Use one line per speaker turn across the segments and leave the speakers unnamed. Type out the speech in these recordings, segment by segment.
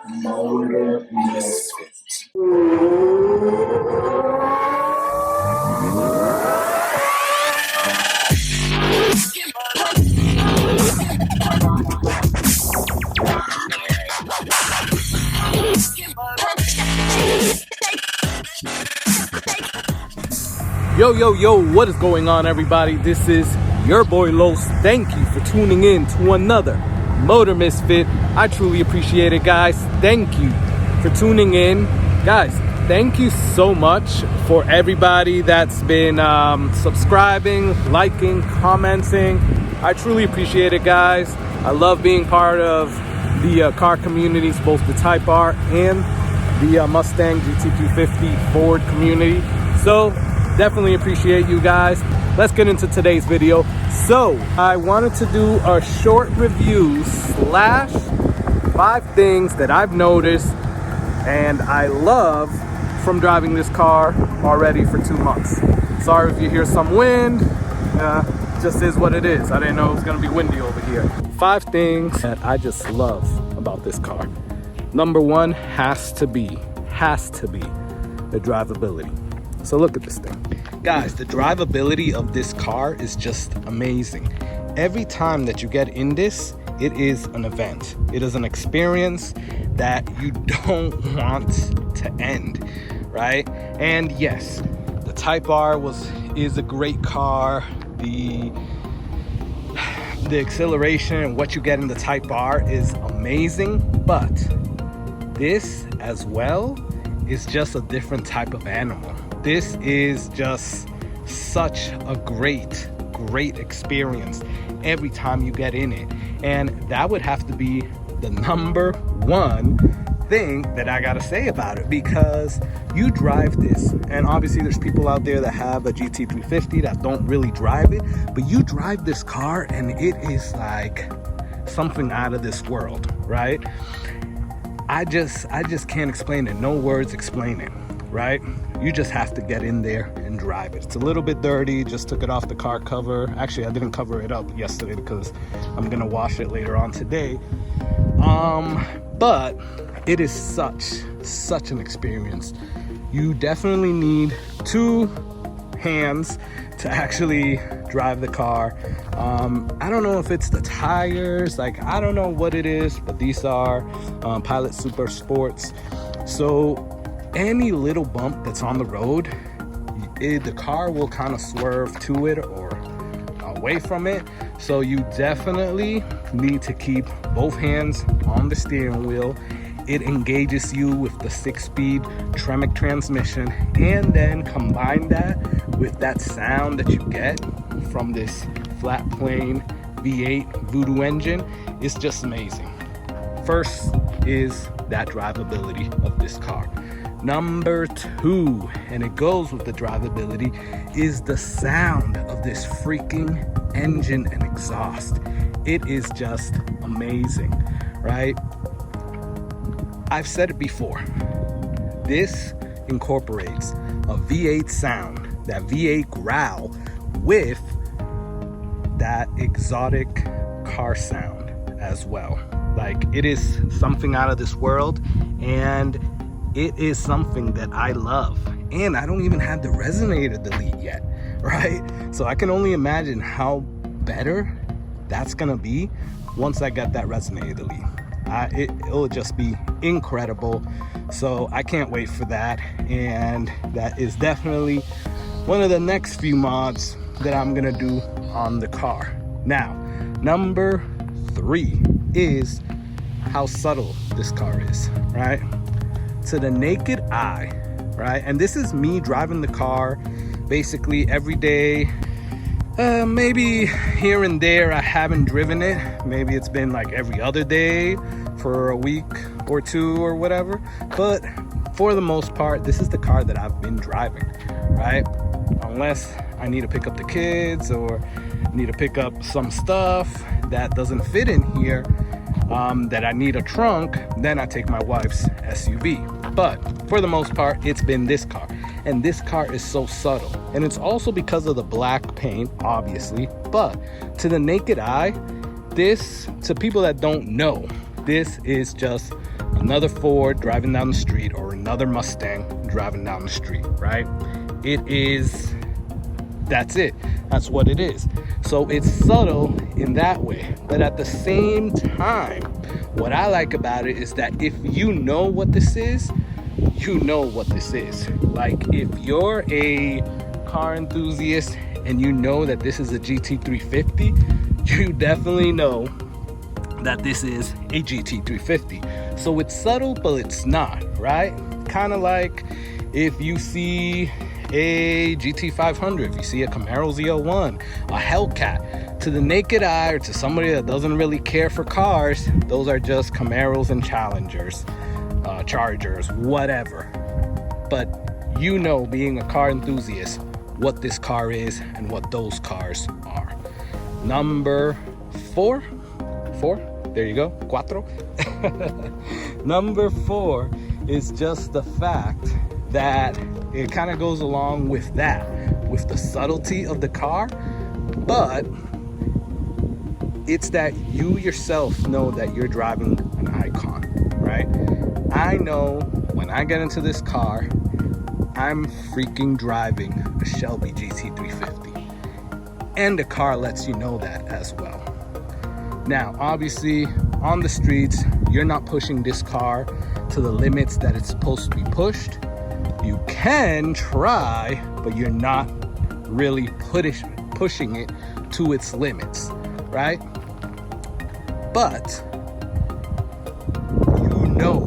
Motor Misfit.
Yo, what is going on, everybody? This is your boy Los. Thank you for tuning in to another Motor Misfit. I truly appreciate it, guys. Thank you for tuning in. Guys, thank you so much for everybody that's been subscribing, liking, commenting. I truly appreciate it, guys. I love being part of the car communities, both the Type R and the Mustang GT350 Ford community. So definitely appreciate you guys. Let's get into today's video. So I wanted to do a short review / 5 things that I've noticed and I love from driving this car already for 2 months. Sorry if you hear some wind, just is what it is. I didn't know it was gonna be windy over here. 5 things that I just love about this car. Number 1 has to be the drivability. So look at this thing. Guys, the drivability of this car is just amazing. Every time that you get in this, it is an event. It is an experience that you don't want to end, right? And yes, the Type R is a great car. The acceleration and what you get in the Type R is amazing, but this as well is just a different type of animal. This is just such a great experience every time you get in it. And that would have to be the number 1 thing that I gotta say about it, because you drive this, and obviously there's people out there that have a GT350 that don't really drive it, but you drive this car and it is like something out of this world, right? I just can't explain it. No words explain it, right? You just have to get in there and drive it. It's a little bit dirty, just took it off the car cover. Actually, I didn't cover it up yesterday because I'm gonna wash it later on today. But it is such an experience. You definitely need 2 hands to actually drive the car. I don't know if it's the tires, like I don't know what it is, but these are Pilot Super Sports. So any little bump that's on the road, the car will kind of swerve to it or away from it. So you definitely need to keep both hands on the steering wheel. It engages you with the 6-speed Tremec transmission, and then combine that with that sound that you get from this flat plane V8 Voodoo engine. It's just amazing. First is that drivability of this car. Number 2, and it goes with the drivability, is the sound of this freaking engine and exhaust. It is just amazing, right? I've said it before. This incorporates a V8 sound, that V8 growl, with that exotic car sound as well. Like, it is something out of this world, and it is something that I love. And I don't even have the resonator delete yet, right? So I can only imagine how better that's gonna be once I get that resonator delete. It'll just be incredible. So I can't wait for that. And that is definitely one of the next few mods that I'm gonna do on the car. Now, number 3 is how subtle this car is, right? To the naked eye, right? And this is me driving the car basically every day. Maybe here and there I haven't driven it. Maybe it's been like every other day for a week or 2 or whatever. But for the most part, this is the car that I've been driving, right? Unless I need to pick up the kids or need to pick up some stuff that doesn't fit in here, that I need a trunk, then I take my wife's SUV. But for the most part, it's been this car. And this car is so subtle. And it's also because of the black paint, obviously. But to the naked eye, this, to people that don't know, this is just another Ford driving down the street or another Mustang driving down the street, right? That's it. That's what it is. So it's subtle in that way. But at the same time, what I like about it is that if you know what this is, you know what this is. Like if you're a car enthusiast and you know that this is a GT350, you definitely know that this is a GT350. So it's subtle, but it's not, right? Kind of like if you see a GT500, if you see a Camaro ZL1, a Hellcat, to the naked eye or to somebody that doesn't really care for cars, those are just Camaros and Challengers, Chargers, whatever. But you know, being a car enthusiast, what this car is and what those cars are. Number four, there you go, cuatro. Number 4 is just the fact that it kind of goes along with that, with the subtlety of the car, but it's that you yourself know that you're driving an icon, right? I know when I get into this car, I'm freaking driving a Shelby GT350, and the car lets you know that as well. Now, obviously, on the streets, you're not pushing this car to the limits that it's supposed to be pushed. You can try, but you're not really pushing it to its limits, right? But you know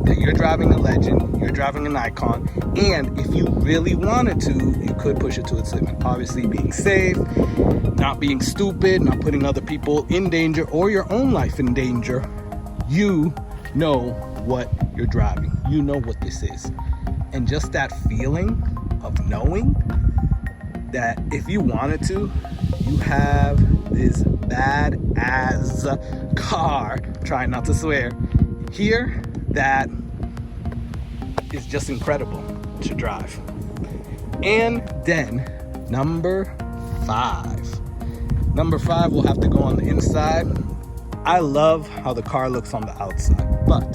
that you're driving a legend, you're driving an icon, and if you really wanted to, you could push it to its limit. Obviously, being safe, not being stupid, not putting other people in danger or your own life in danger. You know what you're driving. You know what this is. And just that feeling of knowing that if you wanted to, you have this badass car, trying not to swear, here that is just incredible to drive. And then number 5. Number 5 will have to go on the inside. I love how the car looks on the outside, but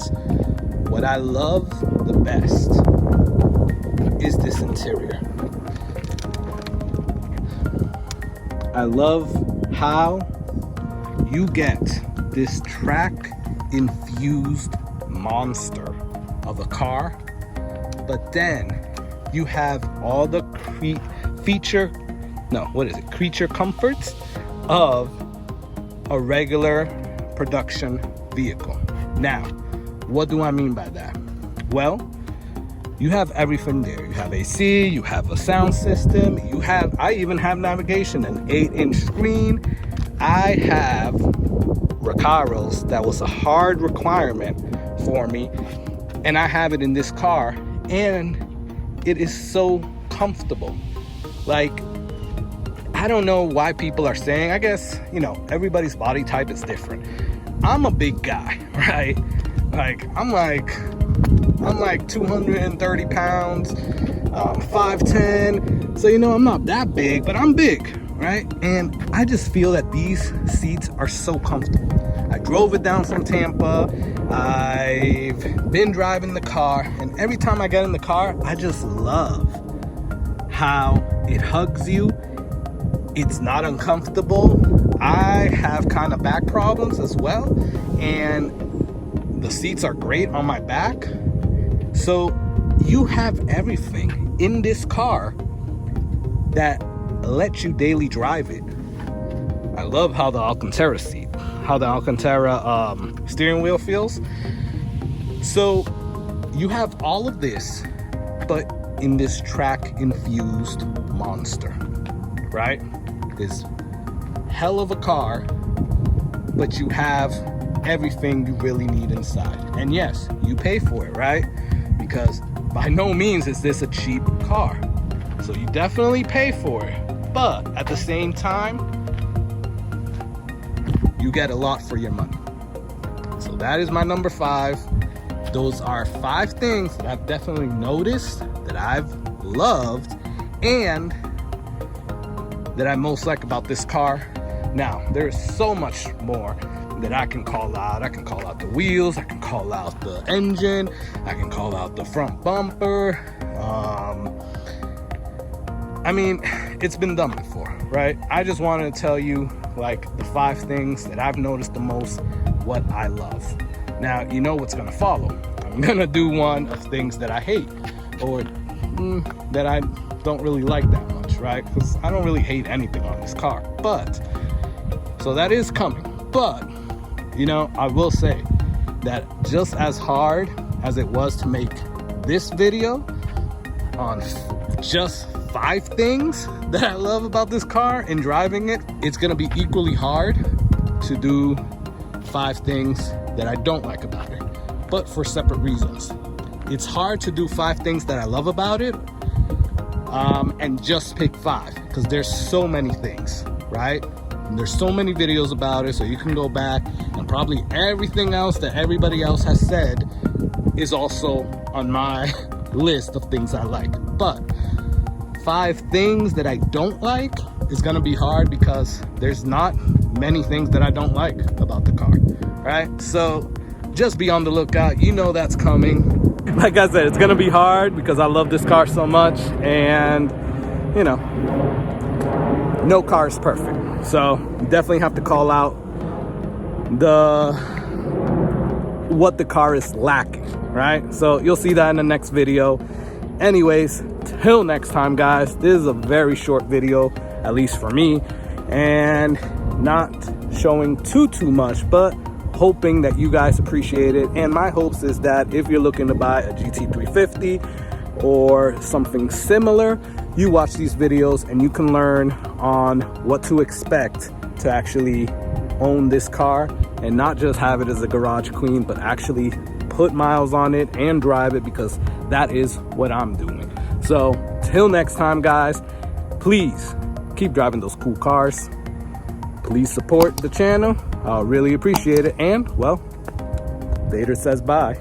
what I love the best is this interior. I love how you get this track-infused monster of a car, but then you have all the creature comforts of a regular production vehicle. Now, what do I mean by that? Well, you have everything there. You have AC, you have a sound system, I even have navigation, an 8-inch screen. I have Recaros, that was a hard requirement for me, and I have it in this car, and it is so comfortable. Like, I don't know why people are saying, I guess, everybody's body type is different. I'm a big guy, right? Like, I'm like 230 pounds, 5'10". So, I'm not that big, but I'm big, right? And I just feel that these seats are so comfortable. I drove it down from Tampa. I've been driving the car, and every time I get in the car, I just love how it hugs you. It's not uncomfortable. I have kind of back problems as well, and the seats are great on my back. So you have everything in this car that lets you daily drive it. I love how the Alcantara steering wheel feels. So you have all of this, but in this track-infused monster, right? This hell of a car, but you have everything you really need inside. And yes, you pay for it, right? Because by no means is this a cheap car. So you definitely pay for it. But at the same time, you get a lot for your money. So that is my number 5. Those are 5 things that I've definitely noticed, that I've loved, and that I most like about this car. Now, there's so much more that I can call out. I can call out the wheels, I can call out the engine, I can call out the front bumper. I mean, it's been done before, right? I just wanted to tell you like the 5 things that I've noticed the most, what I love. Now, you know what's gonna follow. I'm gonna do one of things that I hate, or that I don't really like that much, right? Because I don't really hate anything on this car, but, so that is coming. But, you know, I will say that just as hard as it was to make this video on just 5 things that I love about this car and driving it, it's gonna be equally hard to do 5 things that I don't like about it, but for separate reasons. It's hard to do 5 things that I love about it and just pick 5, because there's so many things, right? And there's so many videos about it, so you can go back, and probably everything else that everybody else has said is also on my list of things I like. But 5 things that I don't like is gonna be hard, because there's not many things that I don't like about the car, right? So just be on the lookout. You know that's coming. Like I said, it's gonna be hard because I love this car so much, and you know, no car is perfect. So you definitely have to call out what the car is lacking, right? So you'll see that in the next video. Anyways, till next time, guys. This is a very short video, at least for me, and not showing too much, but hoping that you guys appreciate it. And my hopes is that if you're looking to buy a GT350 or something similar, you watch these videos and you can learn on what to expect to actually own this car, and not just have it as a garage queen, but actually put miles on it and drive it, because that is what I'm doing. So till next time, guys, please keep driving those cool cars. Please support the channel. I'll really appreciate it. And well, Vader says bye.